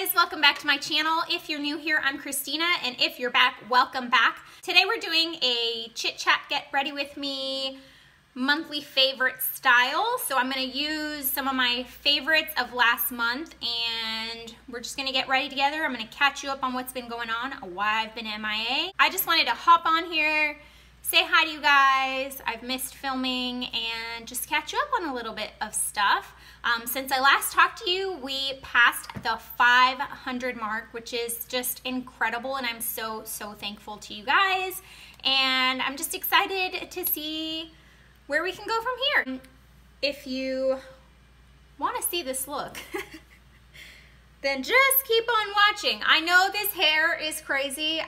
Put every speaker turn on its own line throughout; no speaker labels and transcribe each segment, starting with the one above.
guys, welcome back to my channel. If you're new here, I'm Christina, and if you're back, welcome back. Today we're doing a chit chat, get ready with me monthly favorite style. So I'm gonna use some of my favorites of last month and we're just gonna get ready together. I'm gonna catch you up on what's been going on, why I've been MIA. I just wanted to hop on here, say hi to you guys. I've missed filming and just catch you up on a little bit of stuff. Since I last talked to you, we passed the 500 mark, which is just incredible, and I'm so thankful to you guys. And I'm just excited to see where we can go from here. If you want to see this look, then just keep on watching. I know this hair is crazy.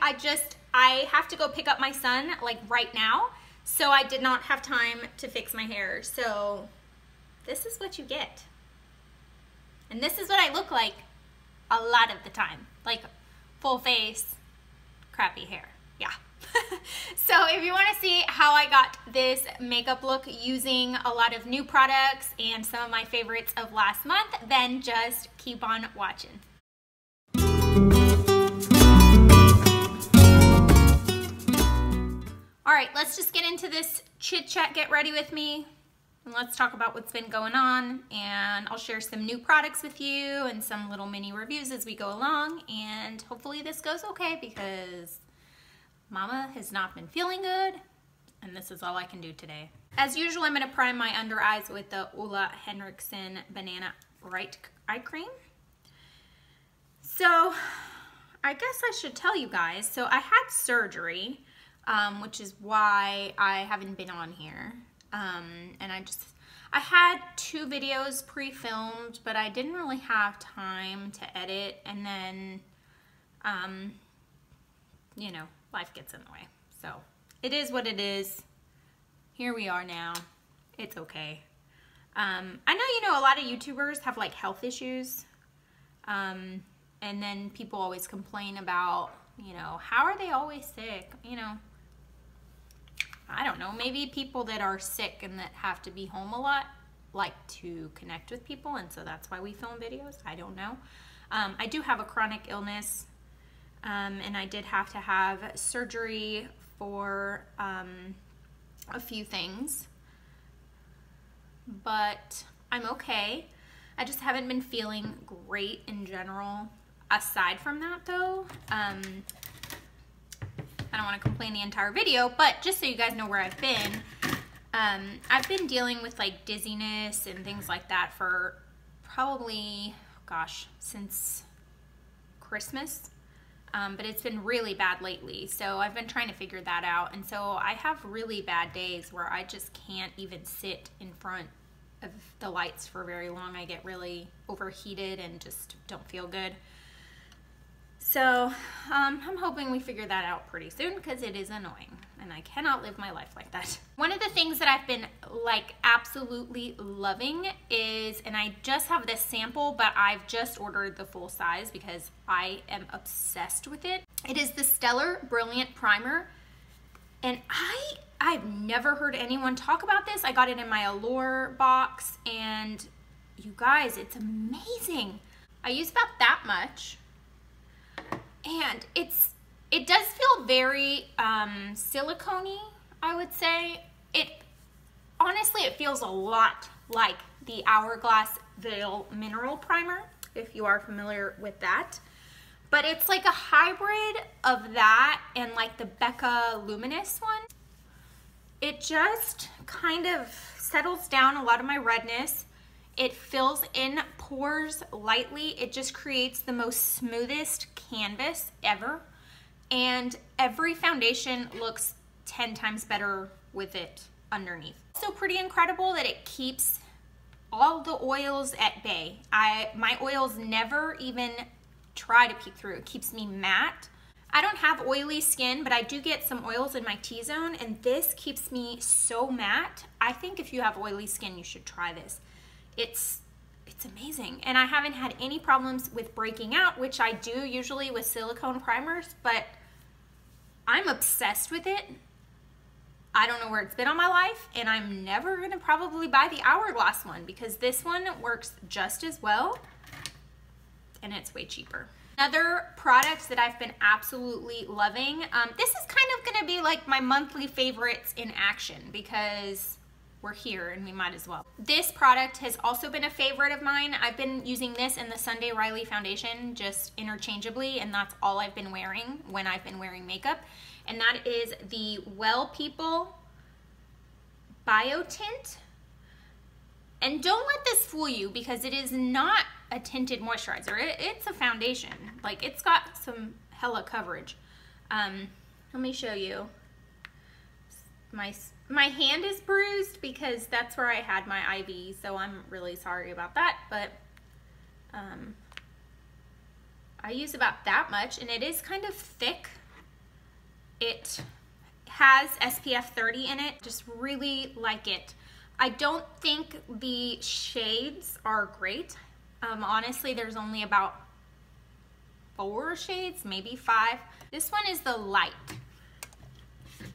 I have to go pick up my son like right now, so I did not have time to fix my hair. So this is what you get. And this is what I look like a lot of the time. Like full face, crappy hair. Yeah. So if you want to see how I got this makeup look using a lot of new products and some of my favorites of last month, then just keep on watching. All right, let's just get into this chit chat, get ready with me. And let's talk about what's been going on, and I'll share some new products with you and some little mini reviews as we go along, and hopefully this goes okay because Mama has not been feeling good and this is all I can do today. As usual, I'm going to prime my under eyes with the Ole Henriksen Banana Bright Eye Cream. So I guess I should tell you guys, so I had surgery, which is why I haven't been on here. And I had 2 videos pre-filmed, but I didn't really have time to edit, and then, you know, life gets in the way. So it is what it is. Here we are now. It's okay. I know, a lot of YouTubers have like health issues, and then people always complain about, how are they always sick? I don't know, maybe people that are sick and that have to be home a lot like to connect with people, and so that's why we film videos. I don't know. I do have a chronic illness, and I did have to have surgery for a few things, but I'm okay. I just haven't been feeling great in general. Aside from that though, I don't want to complain the entire video, but just so you guys know where I've been dealing with like dizziness and things like that for probably, gosh, since Christmas. But it's been really bad lately, so I've been trying to figure that out. And so I have really bad days where I just can't even sit in front of the lights for very long. I get really overheated and just don't feel good. So I'm hoping we figure that out pretty soon because it is annoying and I cannot live my life like that. One of the things that I've been like absolutely loving is, and I just have this sample, but I've just ordered the full size because I am obsessed with it. It is the Stellar Brilliant Primer, and I've never heard anyone talk about this. I got it in my Allure box, and you guys, it's amazing. I use about that much. And it does feel very silicone-y, I would say. Honestly, it feels a lot like the Hourglass Veil Mineral Primer, if you are familiar with that. But it's like a hybrid of that and like the Becca Luminous one. It just kind of settles down a lot of my redness. It fills in pores lightly. It just creates the most smoothest canvas ever. And every foundation looks 10 times better with it underneath. Also pretty incredible that it keeps all the oils at bay. My oils never even try to peek through. It keeps me matte. I don't have oily skin, but I do get some oils in my T-zone, and this keeps me so matte. I think if you have oily skin, you should try this. It's amazing, and I haven't had any problems with breaking out, which I do usually with silicone primers, but I'm obsessed with it. I don't know where it's been all my life, and I'm never gonna probably buy the Hourglass one because this one works just as well. and it's way cheaper. Another product that I've been absolutely loving, this is kind of gonna be like my monthly favorites in action because we're here and we might as well. This product has also been a favorite of mine. I've been using this and the Sunday Riley foundation just interchangeably, and that's all I've been wearing when I've been wearing makeup. And that is the Well People Bio Tint. And don't let this fool you because it is not a tinted moisturizer. It's a foundation. Like, it's got some hella coverage. Let me show you. My hand is bruised because that's where I had my IV, so I'm really sorry about that, but I use about that much, and it is kind of thick. It has SPF 30 in it. Just really like it. I don't think the shades are great. Honestly, there's only about 4 shades, maybe 5. This one is the light.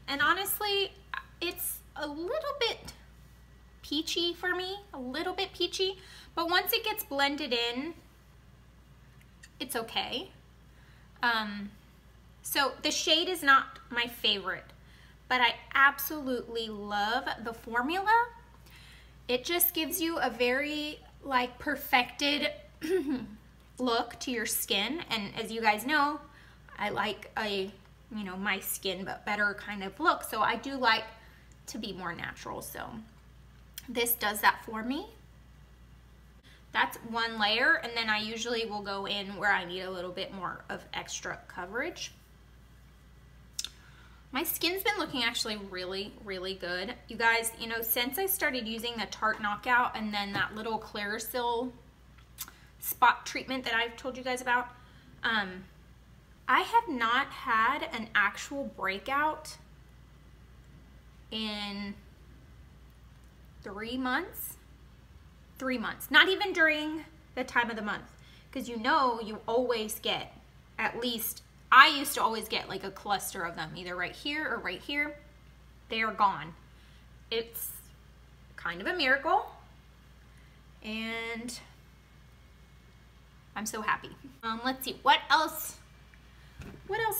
And honestly, it's a little bit peachy for me, a little bit peachy, but once it gets blended in, it's okay. So the shade is not my favorite, but I absolutely love the formula. It just gives you a very like perfected look to your skin, and as you guys know, I like a, you know, my skin but better kind of look, so I do like to be more natural, so this does that for me. That's one layer, and then I usually will go in where I need a little bit more of extra coverage. My skin's been looking actually really, really good. You guys, you know, since I started using the Tarte Knockout and then that little Clearasil spot treatment that I've told you guys about, I have not had an actual breakout in 3 months. 3 months. Not even during the time of the month. Because you know you always get at least, I used to always get like a cluster of them, either right here or right here. They are gone. It's kind of a miracle. And I'm so happy. Let's see, what else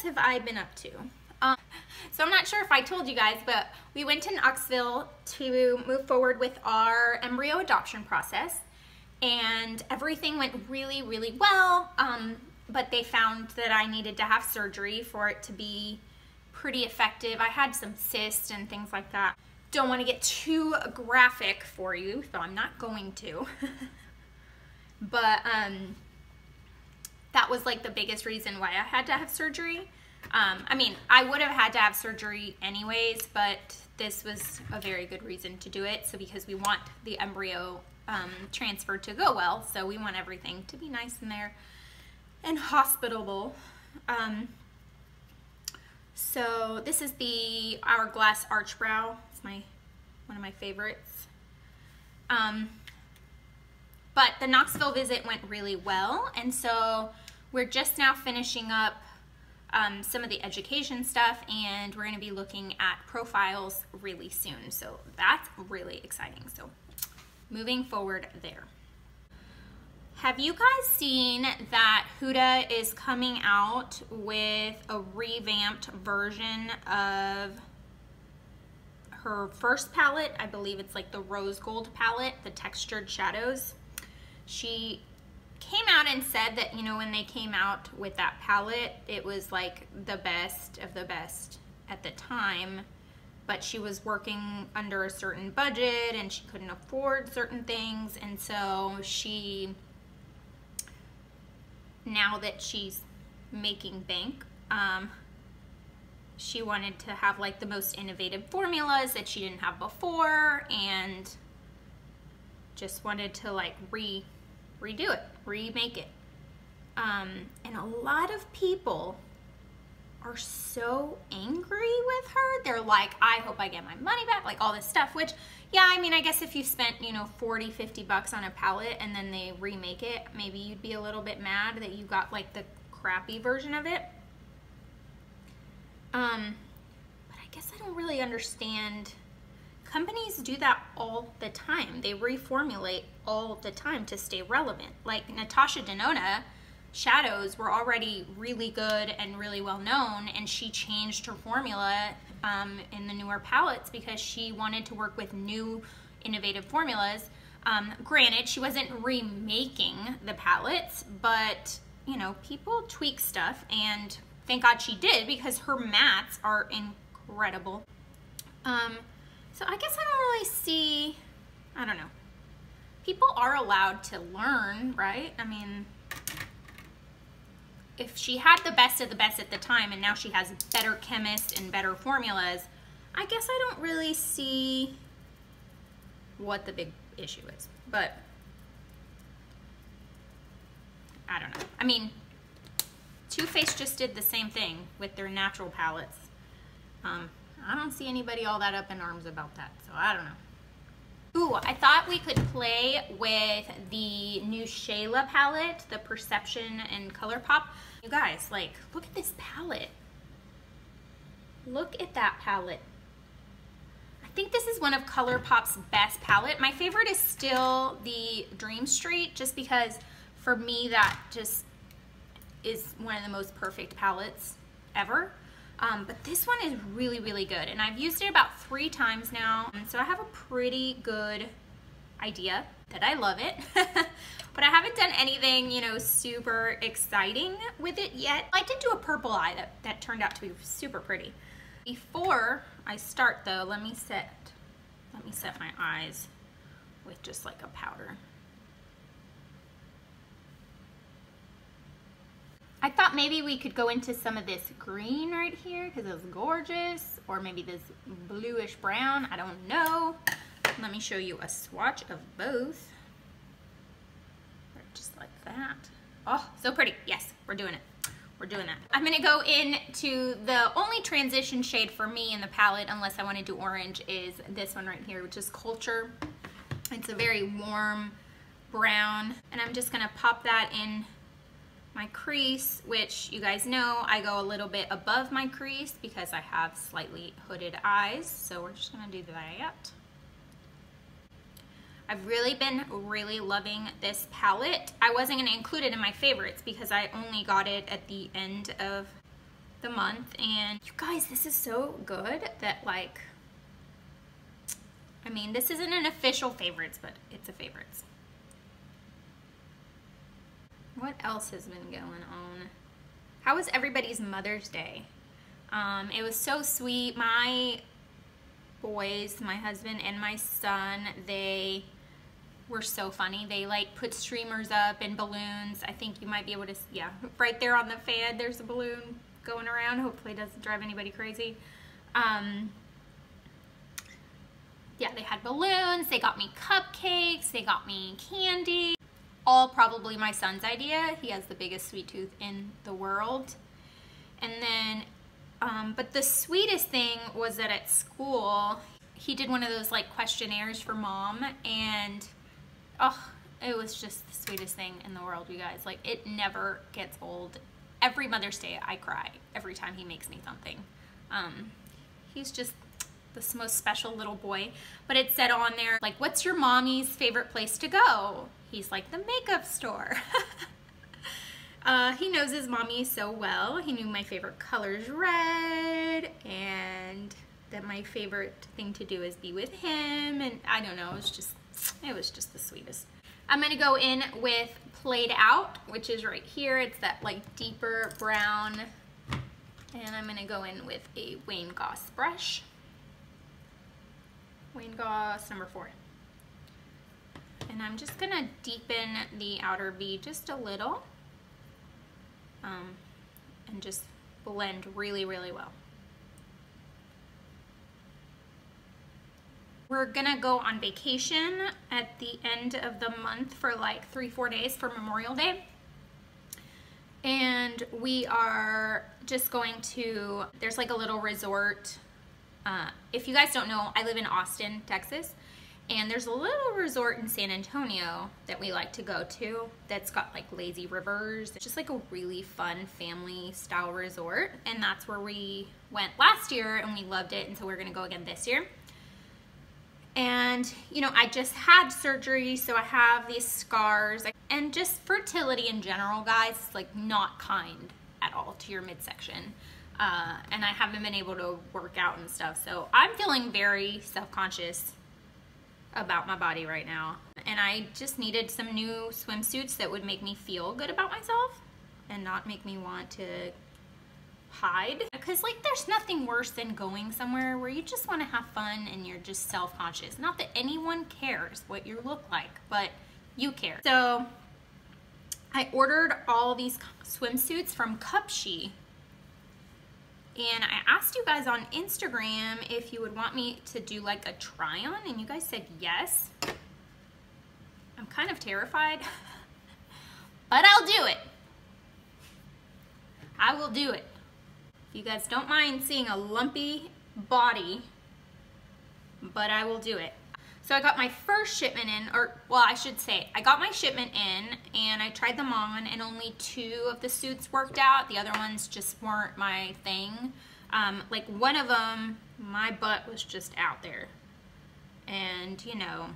have I been up to? So I'm not sure if I told you guys, but we went to Knoxville to move forward with our embryo adoption process, and everything went really, really well, but they found that I needed to have surgery for it to be pretty effective. I had some cysts and things like that. Don't want to get too graphic for you, so I'm not going to. But that was like the biggest reason why I had to have surgery. I mean, I would have had to have surgery anyways, but this was a very good reason to do it. So because we want the embryo transfer to go well, so we want everything to be nice in there and hospitable. So this is the Hourglass Arch Brow. It's one of my favorites. But the Knoxville visit went really well, and so we're just now finishing up some of the education stuff, and we're going to be looking at profiles really soon. So that's really exciting. So moving forward there. Have you guys seen that Huda is coming out with a revamped version of her first palette? I believe it's like the rose gold palette, the textured shadows. She came out and said that, you know, when they came out with that palette, it was like the best of the best at the time, but she was working under a certain budget and she couldn't afford certain things, and so she, now that she's making bank, she wanted to have like the most innovative formulas that she didn't have before, and just wanted to like redo it, remake it. And a lot of people are so angry with her. They're like, I hope I get my money back, like all this stuff, which, yeah, I mean, I guess if you spent, you know, 40, 50 bucks on a palette and then they remake it, maybe you'd be a little bit mad that you got like the crappy version of it. But I guess I don't really understand. Companies do that all the time. They reformulate all the time to stay relevant. Like Natasha Denona shadows were already really good and really well known, and she changed her formula in the newer palettes because she wanted to work with new innovative formulas. Granted, she wasn't remaking the palettes, but you know, people tweak stuff, and thank God she did, because her mattes are incredible. So I guess I don't really see, I don't know. People are allowed to learn, right? I mean, if she had the best of the best at the time and now she has better chemists and better formulas, I guess I don't really see what the big issue is. But I don't know. I mean, Too Faced just did the same thing with their natural palettes. I don't see anybody all that up in arms about that, so I don't know. Ooh, I thought we could play with the new Shayla palette, the Perception and ColourPop. You guys, like, look at this palette. Look at that palette. I think this is one of ColourPop's best palette. My favorite is still the Dream Street, just because for me that just is one of the most perfect palettes ever. But this one is really, really good, and I've used it about 3 times now, so I have a pretty good idea that I love it. But I haven't done anything, you know, super exciting with it yet. I did do a purple eye that turned out to be super pretty. Before I start though, let me set my eyes with just like a powder. I thought maybe we could go into some of this green right here because it's gorgeous, or maybe this bluish brown, I don't know. Let me show you a swatch of both. Just like that. Oh, so pretty. Yes, we're doing it. We're doing that. I'm gonna go into the only transition shade for me in the palette, unless I want to do orange, is this one right here, which is Culture. It's a very warm brown, and I'm just gonna pop that in my crease, which you guys know I go a little bit above my crease because I have slightly hooded eyes, so we're just gonna do that. I've really been loving this palette. I wasn't gonna include it in my favorites because I only got it at the end of the month, and you guys, this is so good that, like, I mean, this isn't an official favorites, but it's a favorites. What else has been going on? How was everybody's Mother's Day? It was so sweet. My boys, my husband and my son, they were so funny. They like put streamers up and balloons. I think you might be able to, yeah, right there on the fan, there's a balloon going around. Hopefully it doesn't drive anybody crazy. Yeah, they had balloons. They got me cupcakes. They got me candy. All probably my son's idea. He has the biggest sweet tooth in the world. And then, but the sweetest thing was that at school, he did one of those like questionnaires for mom, and oh, it was just the sweetest thing in the world, you guys. Like, it never gets old. Every Mother's Day, I cry every time he makes me something. He's just this most special little boy. But it said on there, like, what's your mommy's favorite place to go? He's like, the makeup store. He knows his mommy so well. He knew my favorite color's red, and that my favorite thing to do is be with him, and I don't know, it was just the sweetest. I'm gonna go in with Played Out, which is right here. It's that like deeper brown, and I'm gonna go in with a Wayne Goss brush. Wayne Goss number 4. And I'm just gonna deepen the outer V just a little, and just blend really, really well. We're gonna go on vacation at the end of the month for like 3-4 days for Memorial Day. And we are just going to, there's like a little resort. If you guys don't know, I live in Austin, Texas. And there's a little resort in San Antonio that we like to go to that's got like lazy rivers. It's just like a really fun family style resort. And that's where we went last year and we loved it. And so we're gonna go again this year. And, you know, I just had surgery, so I have these scars. And just fertility in general, guys, is like not kind at all to your midsection. And I haven't been able to work out and stuff. So I'm feeling very self-conscious about my body right now. And I just needed some new swimsuits that would make me feel good about myself and not make me want to hide. Because like there's nothing worse than going somewhere where you just want to have fun and you're just self-conscious. Not that anyone cares what you look like, but you care. So I ordered all these swimsuits from Cupshe, and I asked you guys on Instagram if you would want me to do like a try on, and you guys said yes. I'm kind of terrified, but I'll do it. I will do it. If you guys don't mind seeing a lumpy body, but I will do it. So I got my first shipment in, or well, I should say, I got my shipment in and I tried them on, and only 2 of the suits worked out. The other ones just weren't my thing. Like one of them, my butt was just out there. And you know,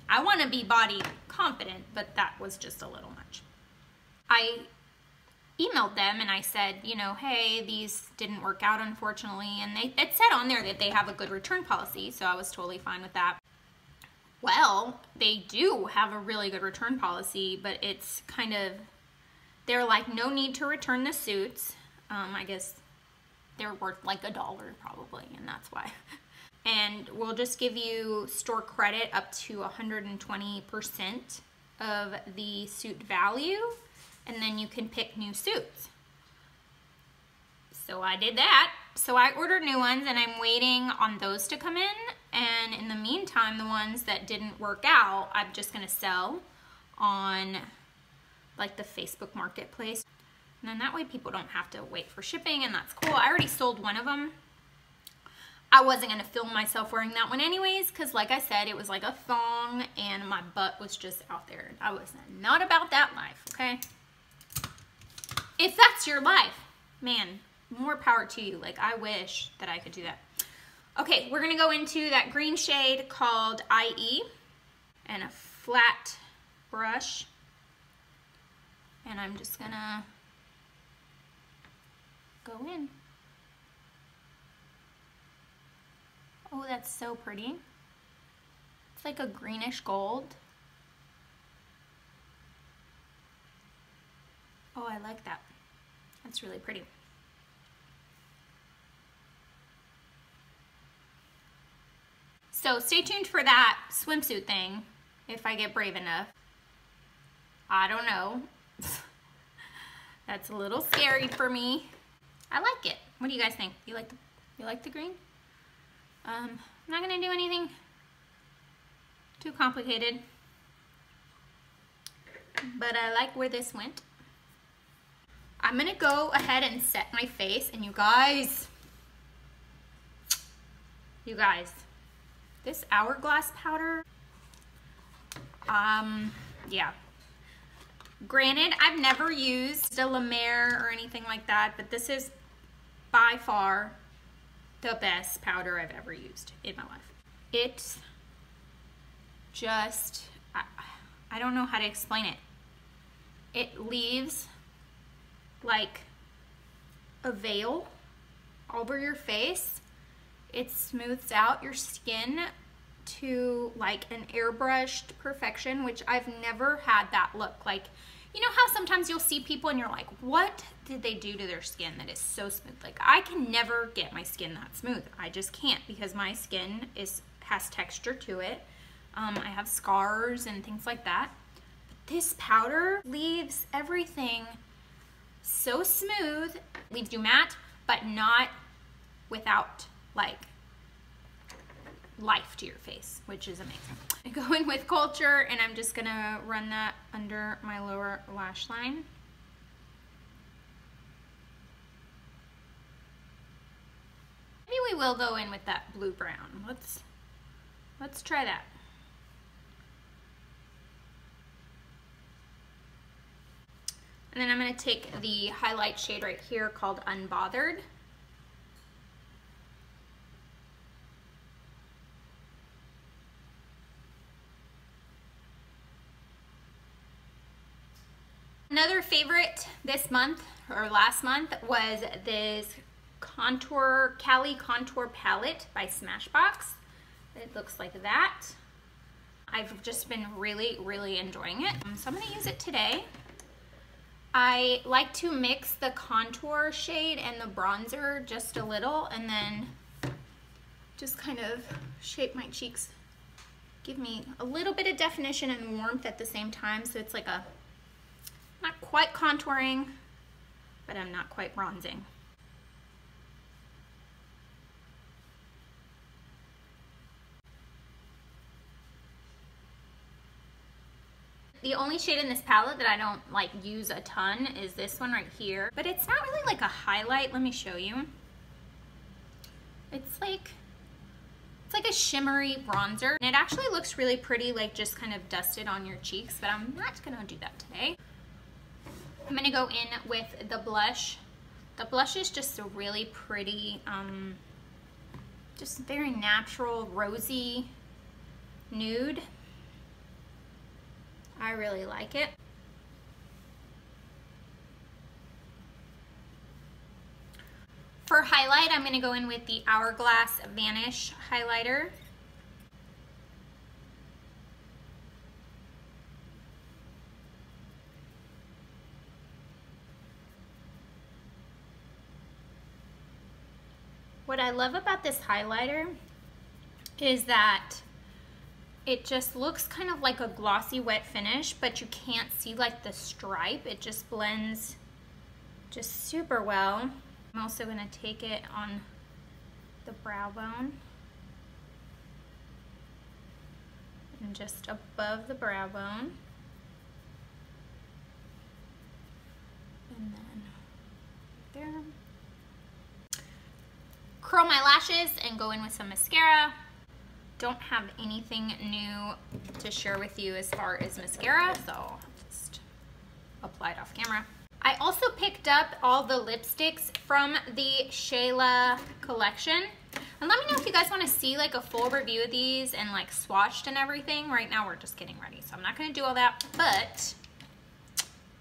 I want to be body confident, but that was just a little much. I emailed them and I said, you know, hey, these didn't work out unfortunately. And it said on there that they have a good return policy, so I was totally fine with that. Well, they do have a really good return policy, but it's kind of, they're like, no need to return the suits. I guess they're worth like $1 probably, and that's why. And we'll just give you store credit up to 120% of the suit value, and then you can pick new suits. So I did that. So I ordered new ones and I'm waiting on those to come in. And in the meantime, the ones that didn't work out, I'm just gonna sell on like the Facebook Marketplace. And then that way people don't have to wait for shipping, and that's cool. I already sold one of them. I wasn't gonna film myself wearing that one anyways, because like I said, it was like a thong and my butt was just out there. I was not about that life, okay? If that's your life, man, more power to you. Like, I wish that I could do that. Okay, we're gonna go into that green shade called IE and a flat brush. And I'm just gonna go in. Oh, that's so pretty. It's like a greenish gold. Oh, I like that. That's really pretty. So stay tuned for that swimsuit thing if I get brave enough. I don't know. That's a little scary for me. I like it. What do you guys think? You like the green? I'm not gonna do anything too complicated, but I like where this went. I'm gonna go ahead and set my face, and you guys, this Hourglass powder, yeah. Granted, I've never used a La Mer or anything like that, but this is by far the best powder I've ever used in my life. It's just, I don't know how to explain it. It leaves like a veil over your face. It smooths out your skin to like an airbrushed perfection, which I've never had that look. Like, you know how sometimes you'll see people and you're like, what did they do to their skin that is so smooth? Like, I can never get my skin that smooth. I just can't, because my skin has texture to it. I have scars and things like that. But this powder leaves everything so smooth. Leaves you matte, but not without like life to your face, which is amazing. I go in with Culture, and I'm just gonna run that under my lower lash line. Maybe we will go in with that blue brown. Let's try that. And then I'm gonna take the highlight shade right here called Unbothered. favorite this month or last month was this Cali Contour Palette by Smashbox. It looks like that. I've just been really, really enjoying it. So I'm gonna use it today. I like to mix the contour shade and the bronzer just a little and then just kind of shape my cheeks. Give me a little bit of definition and warmth at the same time, so it's like a, not quite contouring, but I'm not quite bronzing. The only shade in this palette that I don't like use a ton is this one right here, but it's not really like a highlight. Let me show you. It's like a shimmery bronzer, and it actually looks really pretty, like just kind of dusted on your cheeks, but I'm not gonna do that today. I'm gonna go in with the blush. The blush is just a really pretty, just very natural, rosy nude. I really like it. For highlight, I'm gonna go in with the Hourglass Vanish highlighter. What I love about this highlighter is that it just looks kind of like a glossy wet finish, but you can't see like the stripe. It just blends just super well. I'm also gonna take it on the brow bone and just above the brow bone. And then there. Curl my lashes and go in with some mascara. Don't have anything new to share with you as far as mascara, so I'll just apply it off camera. I also picked up all the lipsticks from the Shayla collection. And let me know if you guys want to see like a full review of these and like swatched and everything. Right now we're just getting ready, so I'm not going to do all that. But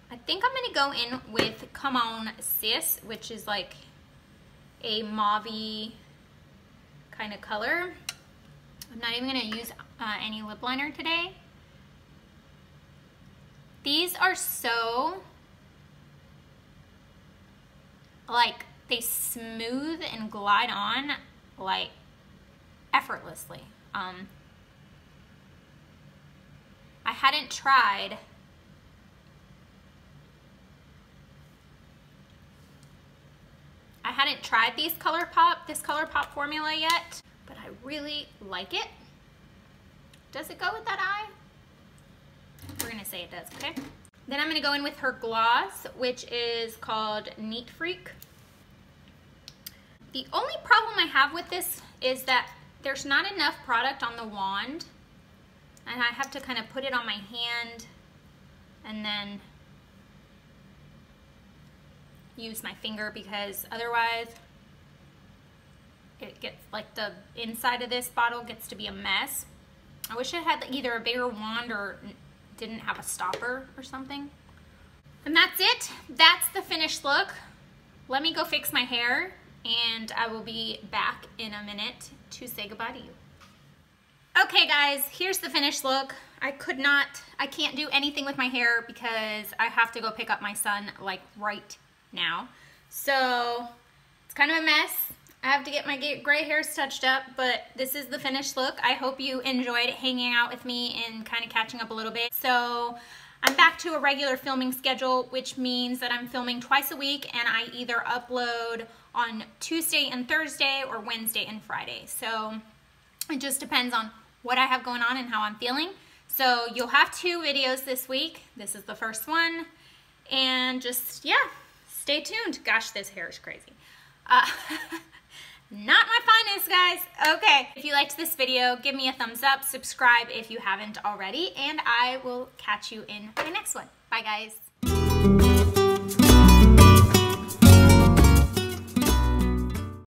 I think I'm going to go in with Come On Sis, which is like a mauve-y kind of color. I'm not even going to use any lip liner today. These are so, like, they smooth and glide on like effortlessly. I hadn't tried this ColourPop formula yet, but I really like it. Does it go with that eye? We're gonna say it does, okay? Then I'm gonna go in with her gloss, which is called Neat Freak. The only problem I have with this is that there's not enough product on the wand, and I have to kind of put it on my hand and then use my finger, because otherwise it gets like the inside of this bottle gets to be a mess. I wish it had either a bigger wand or didn't have a stopper or something. And that's it. That's the finished look. Let me go fix my hair and I will be back in a minute to say goodbye to you. Okay guys, here's the finished look. I can't do anything with my hair because I have to go pick up my son like right now. So it's kind of a mess. I have to get my gray hairs touched up, but this is the finished look. I hope you enjoyed hanging out with me and kind of catching up a little bit. So I'm back to a regular filming schedule, which means that I'm filming twice a week, and I either upload on Tuesday and Thursday or Wednesday and Friday. So it just depends on what I have going on and how I'm feeling. So you'll have 2 videos this week. This is the first one. And just, yeah, stay tuned. Gosh, this hair is crazy. Not my finest, guys. Okay, if you liked this video, give me a thumbs up, subscribe if you haven't already, and I will catch you in my next one. Bye, guys.